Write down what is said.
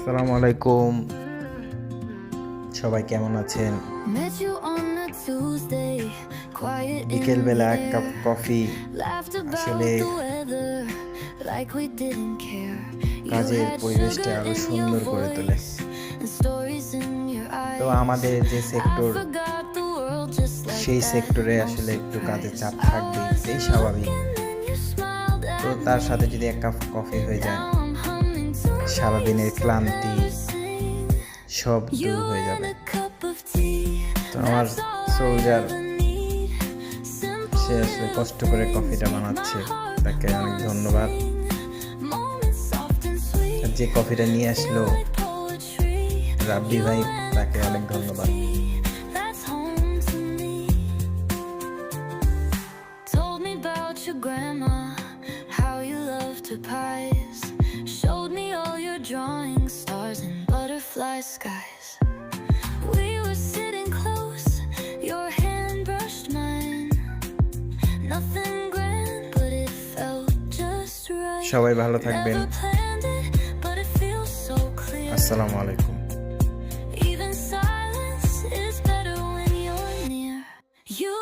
আসসালামু আলাইকুম, সবাই কেমন আছেন? বিকেলবেলা এক কাপ কফি আসলে কাজের পরিবেশটা আরো সুন্দর করে তোলে। তো আমাদের যে সেক্টর, সেই সেক্টরে আসলে একটু কাজের চাপ থাকবে, এই স্বাভাবিক। তো তার সাথে যদি এক কাপ কফি হয়ে যায়, সারাদিনের ক্লান্তি সব দূর হয়ে যাবে। তো আমার সোলজার সে আসলে কষ্ট করে কফিটা বানাচ্ছে, তাকে অনেক ধন্যবাদ। যে কফিটা নিয়ে আসলো রাব্বি ভাই, তাকে অনেক ধন্যবাদ। Showed me all your drawings, stars and butterfly skies. We were sitting close, your hand brushed mine. Nothing grand, but it felt just right. সবাই ভালো থাকবেন। Never planned it, but it feels so clear. আসসালামু আলাইকুম। Even silence is better when you're near. You